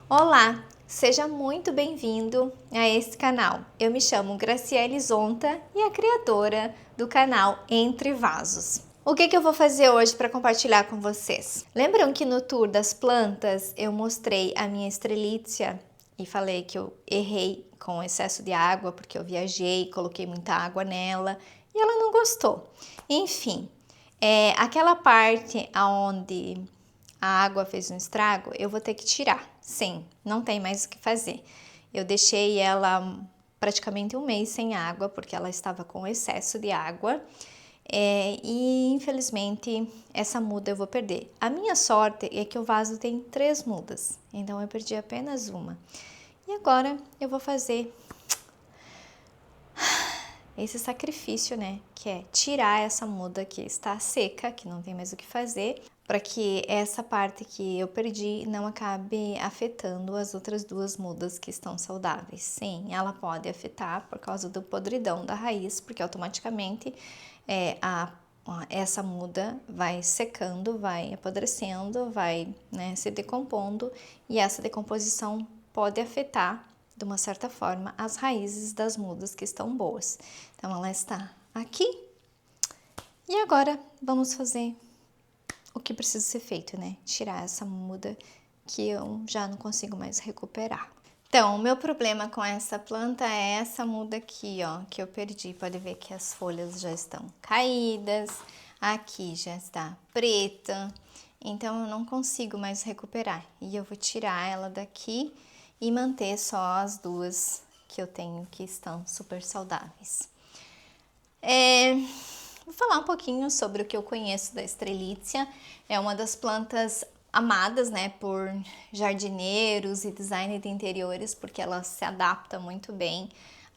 Olá, seja muito bem-vindo a esse canal. Eu me chamo Graciele Zonta e a criadora do canal Entre Vasos. O que eu vou fazer hoje para compartilhar com vocês? Lembram que no tour das plantas eu mostrei a minha Strelitzia e falei que eu errei com o excesso de água porque eu viajei, coloquei muita água nela e ela não gostou. Enfim, aquela parte onde a água fez um estrago, eu vou ter que tirar. Sim, não tem mais o que fazer. Eu deixei ela praticamente um mês sem água, porque ela estava com excesso de água. E infelizmente essa muda eu vou perder. A minha sorte é que o vaso tem 3 mudas, então eu perdi apenas uma. E agora eu vou fazer esse sacrifício, né? Que é tirar essa muda que está seca, que não tem mais o que fazer, para que essa parte que eu perdi não acabe afetando as outras 2 mudas que estão saudáveis. Sim, ela pode afetar por causa do podridão da raiz, porque automaticamente essa muda vai secando, vai apodrecendo, vai, né, se decompondo, e essa decomposição pode afetar de uma certa forma as raízes das mudas que estão boas. Então ela está aqui e agora vamos fazer o que precisa ser feito, né? Tirar essa muda que eu já não consigo mais recuperar. Então, o meu problema com essa planta é essa muda aqui, ó, que eu perdi. Pode ver que as folhas já estão caídas, aqui já está preta, então eu não consigo mais recuperar. E eu vou tirar ela daqui e manter só as 2 que eu tenho que estão super saudáveis. Vou falar um pouquinho sobre o que eu conheço da Strelitzia. É uma das plantas amadas, né, por jardineiros e design de interiores, porque ela se adapta muito bem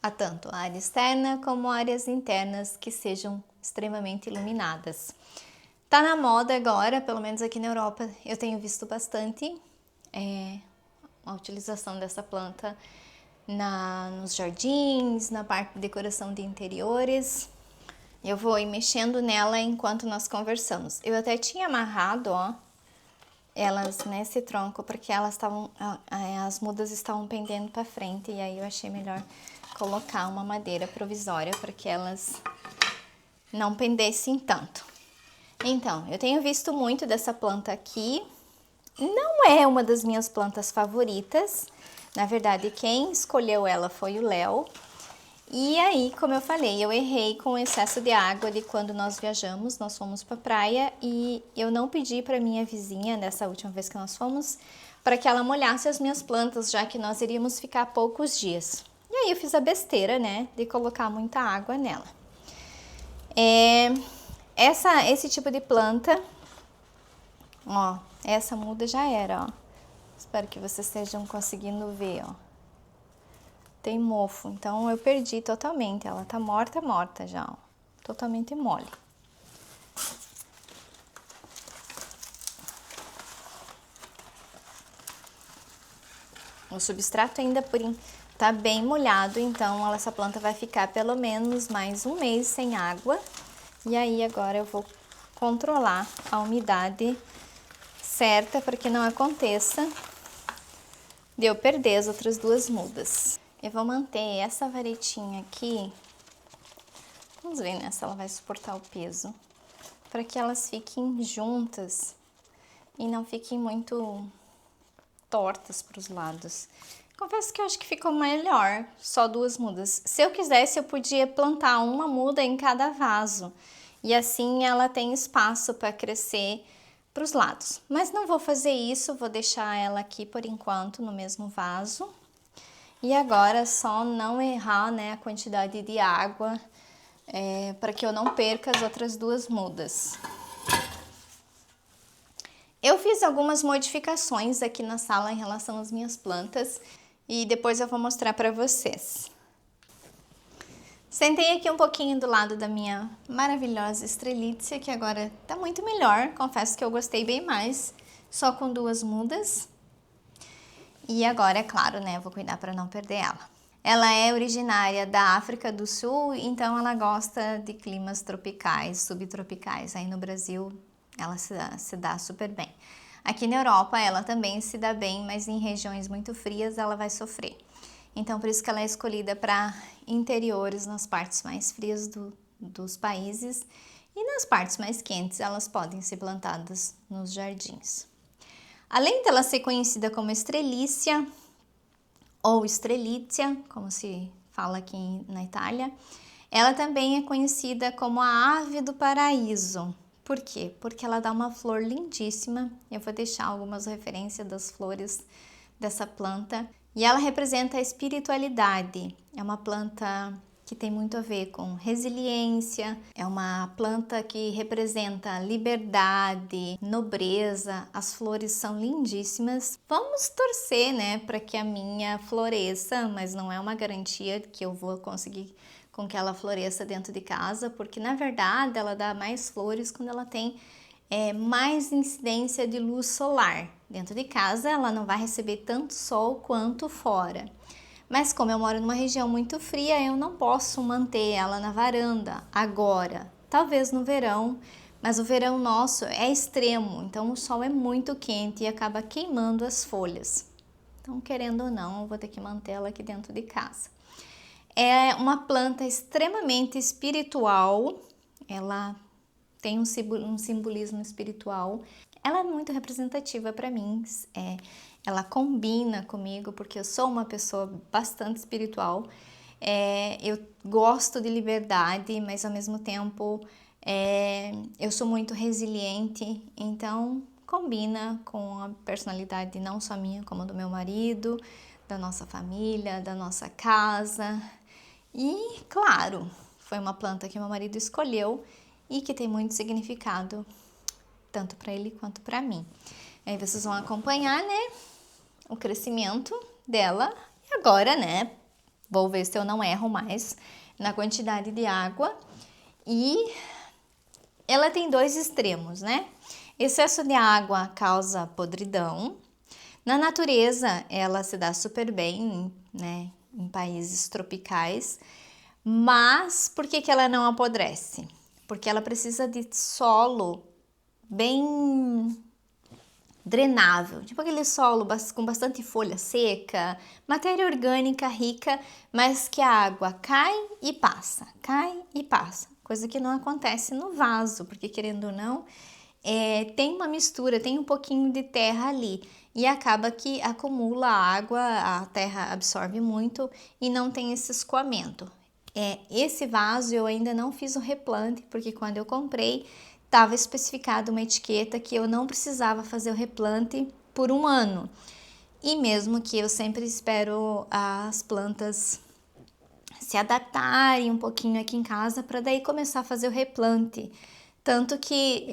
a tanto a área externa como áreas internas que sejam extremamente iluminadas. Tá na moda agora, pelo menos aqui na Europa, eu tenho visto bastante a utilização dessa planta nos jardins, na parte de decoração de interiores. Eu vou ir mexendo nela enquanto nós conversamos. Eu até tinha amarrado, ó, elas nesse tronco, porque elas estavam, as mudas estavam pendendo para frente, e aí eu achei melhor colocar uma madeira provisória para que elas não pendessem tanto. Então, eu tenho visto muito dessa planta aqui. Não é uma das minhas plantas favoritas. Na verdade, quem escolheu ela foi o Léo. E aí, como eu falei, eu errei com o excesso de água de quando nós viajamos, nós fomos para a praia e eu não pedi para minha vizinha, nessa última vez que nós fomos, para que ela molhasse as minhas plantas, já que nós iríamos ficar poucos dias. E aí eu fiz a besteira, né, de colocar muita água nela. Esse tipo de planta, ó, essa muda já era, ó. Espero que vocês estejam conseguindo ver, ó. Tem mofo, então eu perdi totalmente, ela tá morta já, ó, totalmente mole. O substrato ainda tá bem molhado, então essa planta vai ficar pelo menos mais um mês sem água. E aí agora eu vou controlar a umidade certa para que não aconteça de eu perder as outras 2 mudas. Eu vou manter essa varetinha aqui, vamos ver, né, se ela vai suportar o peso, para que elas fiquem juntas e não fiquem muito tortas para os lados. Confesso que eu acho que ficou melhor, só 2 mudas. Se eu quisesse, eu podia plantar uma muda em cada vaso, e assim ela tem espaço para crescer para os lados. Mas não vou fazer isso, vou deixar ela aqui por enquanto no mesmo vaso. E agora só não errar, né, a quantidade de água, para que eu não perca as outras 2 mudas. Eu fiz algumas modificações aqui na sala em relação às minhas plantas e depois eu vou mostrar para vocês. Sentei aqui um pouquinho do lado da minha maravilhosa Strelitzia, que agora tá muito melhor, confesso que eu gostei bem mais, só com 2 mudas. E agora, é claro, né, eu vou cuidar para não perder ela. Ela é originária da África do Sul, então ela gosta de climas tropicais, subtropicais. Aí no Brasil ela se dá super bem. Aqui na Europa ela também se dá bem, mas em regiões muito frias ela vai sofrer. Então por isso que ela é escolhida para interiores, nas partes mais frias dos países, e nas partes mais quentes elas podem ser plantadas nos jardins. Além dela ser conhecida como estrelícia, ou estrelícia, como se fala aqui na Itália, ela também é conhecida como a ave do paraíso. Por quê? Porque ela dá uma flor lindíssima. Eu vou deixar algumas referências das flores dessa planta. E ela representa a espiritualidade. É uma planta que tem muito a ver com resiliência, é uma planta que representa liberdade, nobreza. As flores são lindíssimas. Vamos torcer, né, para que a minha floresça, mas não é uma garantia que eu vou conseguir com que ela floresça dentro de casa, porque na verdade ela dá mais flores quando ela tem mais incidência de luz solar. Dentro de casa ela não vai receber tanto sol quanto fora. Mas como eu moro numa região muito fria, eu não posso manter ela na varanda agora. Talvez no verão, mas o verão nosso é extremo, então o sol é muito quente e acaba queimando as folhas. Então, querendo ou não, eu vou ter que mantê-la aqui dentro de casa. É uma planta extremamente espiritual, ela tem um simbolismo espiritual. Ela é muito representativa para mim, ela combina comigo porque eu sou uma pessoa bastante espiritual. Eu gosto de liberdade, mas ao mesmo tempo eu sou muito resiliente, então combina com a personalidade não só minha, como do meu marido, da nossa família, da nossa casa. E claro, foi uma planta que meu marido escolheu e que tem muito significado, tanto para ele quanto para mim. Aí vocês vão acompanhar, né, o crescimento dela. E agora, né, vou ver se eu não erro mais na quantidade de água. E ela tem dois extremos, né? Excesso de água causa podridão. Na natureza, ela se dá super bem, né, em países tropicais. Mas por que ela não apodrece? Porque ela precisa de solo bem drenável, tipo aquele solo com bastante folha seca, matéria orgânica rica, mas que a água cai e passa, coisa que não acontece no vaso, porque querendo ou não, tem uma mistura, tem um pouquinho de terra ali e acaba que acumula água, a terra absorve muito e não tem esse escoamento. Esse vaso eu ainda não fiz o replante, porque quando eu comprei estava especificado uma etiqueta que eu não precisava fazer o replante por 1 ano. E mesmo que eu sempre espero as plantas se adaptarem um pouquinho aqui em casa para daí começar a fazer o replante. Tanto que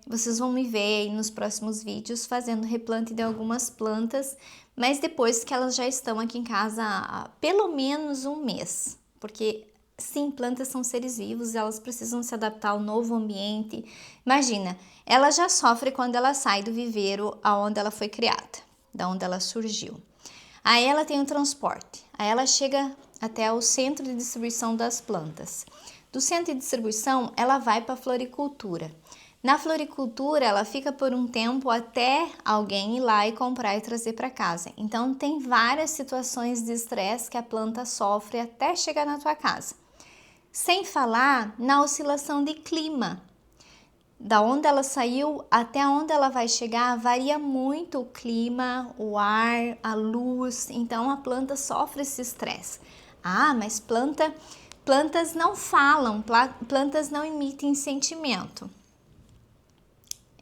vocês vão me ver aí nos próximos vídeos fazendo replante de algumas plantas, mas depois que elas já estão aqui em casa há pelo menos 1 mês. Porque sim, plantas são seres vivos, elas precisam se adaptar ao novo ambiente. Imagina, ela já sofre quando ela sai do viveiro aonde ela foi criada, da onde ela surgiu. Aí ela tem o transporte, aí ela chega até o centro de distribuição das plantas. Do centro de distribuição, ela vai para a floricultura. Na floricultura, ela fica por um tempo até alguém ir lá e comprar e trazer para casa. Então, tem várias situações de estresse que a planta sofre até chegar na tua casa. Sem falar na oscilação de clima. Da onde ela saiu até onde ela vai chegar, varia muito o clima, o ar, a luz. Então, a planta sofre esse estresse. Ah, mas plantas não falam, plantas não emitem sentimento.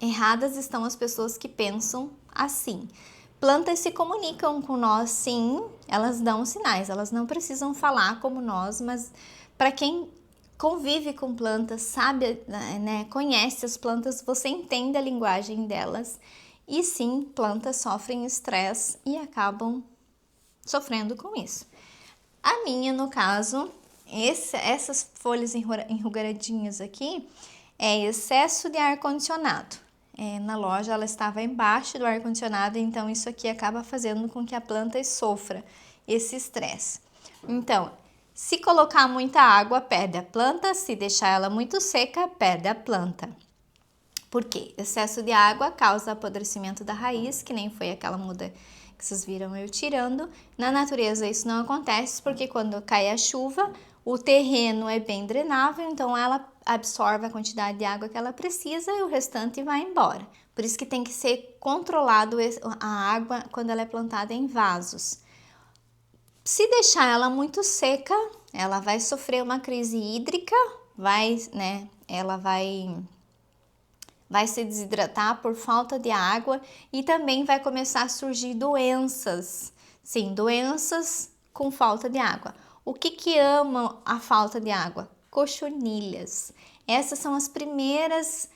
Erradas estão as pessoas que pensam assim. Plantas se comunicam com nós, sim, elas dão sinais, elas não precisam falar como nós, mas para quem convive com plantas, sabe, né, conhece as plantas, você entende a linguagem delas. E sim, plantas sofrem estresse e acabam sofrendo com isso. A minha, no caso, essas folhas enrugadinhas aqui, é excesso de ar-condicionado. Na loja ela estava embaixo do ar-condicionado, então isso aqui acaba fazendo com que a planta sofra esse estresse. Então, se colocar muita água, perde a planta, se deixar ela muito seca, perde a planta. Por quê? Excesso de água causa apodrecimento da raiz, que nem foi aquela muda que vocês viram eu tirando. Na natureza isso não acontece, porque quando cai a chuva, o terreno é bem drenável, então ela absorve a quantidade de água que ela precisa e o restante vai embora. Por isso que tem que ser controlado a água quando ela é plantada em vasos. Se deixar ela muito seca, ela vai sofrer uma crise hídrica, ela vai se desidratar por falta de água e também vai começar a surgir doenças. Sim, doenças com falta de água. O que ama a falta de água? Cochonilhas. Essas são as primeiras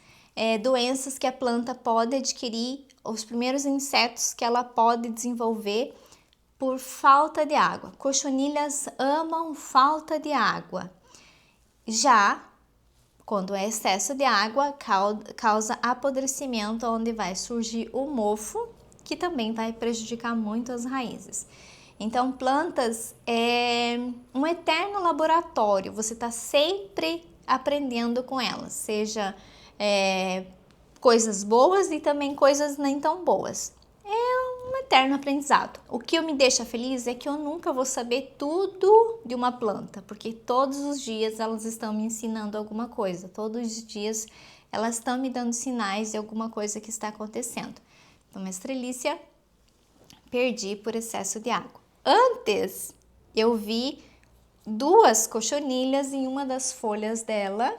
doenças que a planta pode adquirir, os primeiros insetos que ela pode desenvolver por falta de água. Cochonilhas amam falta de água. Já quando é excesso de água, causa apodrecimento, onde vai surgir o mofo, que também vai prejudicar muito as raízes. Então, plantas é um eterno laboratório, você está sempre aprendendo com elas, seja coisas boas e também coisas nem tão boas. É um eterno aprendizado. O que me deixa feliz é que eu nunca vou saber tudo de uma planta, porque todos os dias elas estão me ensinando alguma coisa, todos os dias elas estão me dando sinais de alguma coisa que está acontecendo. Então, uma estrelícia, perdi por excesso de água. Antes, eu vi 2 cochonilhas em uma das folhas dela,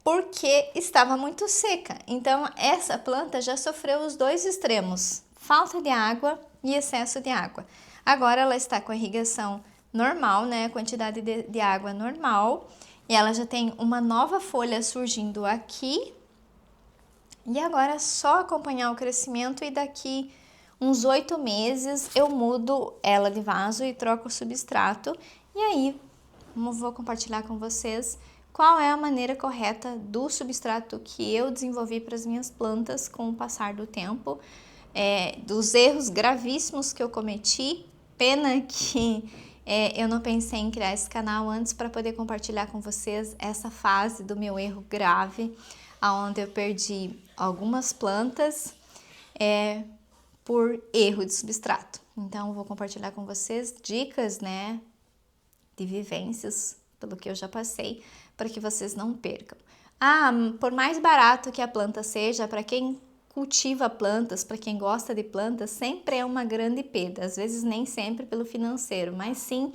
porque estava muito seca. Então, essa planta já sofreu os 2 extremos, falta de água e excesso de água. Agora ela está com a irrigação normal, né? A quantidade de água normal. E ela já tem uma nova folha surgindo aqui. E agora é só acompanhar o crescimento e daqui uns 8 meses eu mudo ela de vaso e troco o substrato. E aí, vou compartilhar com vocês qual é a maneira correta do substrato que eu desenvolvi para as minhas plantas com o passar do tempo, dos erros gravíssimos que eu cometi. Pena que eu não pensei em criar esse canal antes para poder compartilhar com vocês essa fase do meu erro grave, onde eu perdi algumas plantas por erro de substrato. Então, vou compartilhar com vocês dicas, né, de vivências, pelo que eu já passei, para que vocês não percam. Por mais barato que a planta seja, para quem cultiva plantas, para quem gosta de plantas, sempre é uma grande perda. Às vezes nem sempre pelo financeiro, mas sim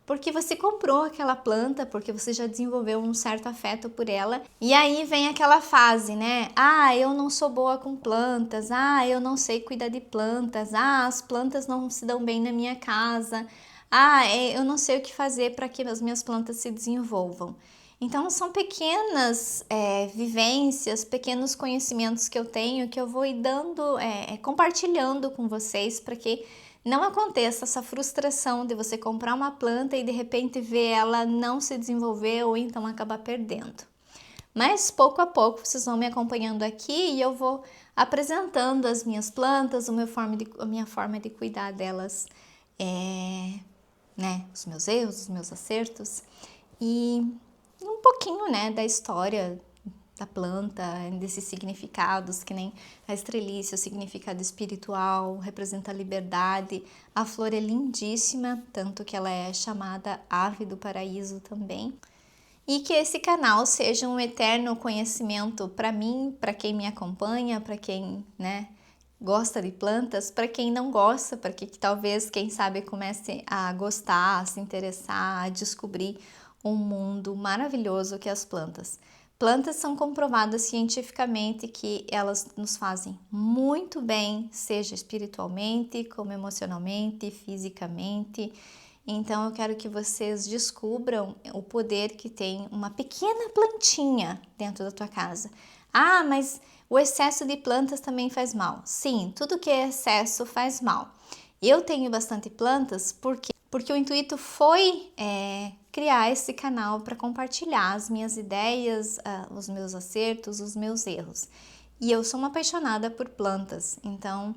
porque você comprou aquela planta, porque você já desenvolveu um certo afeto por ela. E aí vem aquela fase, né? Eu não sou boa com plantas. Eu não sei cuidar de plantas. As plantas não se dão bem na minha casa. Eu não sei o que fazer para que as minhas plantas se desenvolvam. Então, são pequenas vivências, pequenos conhecimentos que eu tenho, que eu vou dando, compartilhando com vocês, para que não aconteça essa frustração de você comprar uma planta e de repente ver ela não se desenvolver ou então acabar perdendo. Mas pouco a pouco vocês vão me acompanhando aqui e eu vou apresentando as minhas plantas, a minha forma de cuidar delas, os meus erros, os meus acertos e um pouquinho, né, da história da planta, desses significados, que nem a estrelícia, o significado espiritual, representa a liberdade. A flor é lindíssima, tanto que ela é chamada ave do paraíso também. E que esse canal seja um eterno conhecimento para mim, para quem me acompanha, para quem, gosta de plantas, para quem não gosta, para que talvez, quem sabe, comece a gostar, a se interessar, a descobrir um mundo maravilhoso que é as plantas. Plantas são comprovadas cientificamente que elas nos fazem muito bem, seja espiritualmente, como emocionalmente, fisicamente. Então eu quero que vocês descubram o poder que tem uma pequena plantinha dentro da tua casa. Mas o excesso de plantas também faz mal. Sim, tudo que é excesso faz mal. Eu tenho bastante plantas porque o intuito foi criar esse canal para compartilhar as minhas ideias, os meus acertos, os meus erros. E eu sou uma apaixonada por plantas, então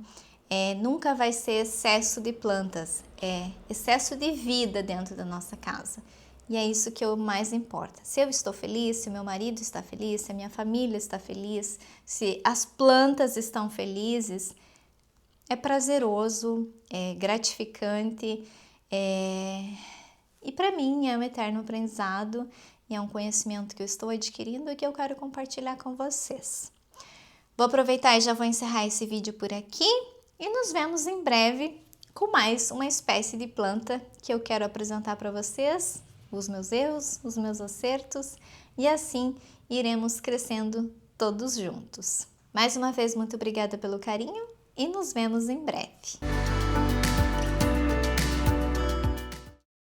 nunca vai ser excesso de plantas, é excesso de vida dentro da nossa casa. E é isso que mais importa. Se eu estou feliz, se meu marido está feliz, se a minha família está feliz, se as plantas estão felizes, é prazeroso, é gratificante, e para mim é um eterno aprendizado e é um conhecimento que eu estou adquirindo e que eu quero compartilhar com vocês. Vou aproveitar e já vou encerrar esse vídeo por aqui e nos vemos em breve com mais uma espécie de planta que eu quero apresentar para vocês, os meus erros, os meus acertos, e assim iremos crescendo todos juntos. Mais uma vez, muito obrigada pelo carinho e nos vemos em breve.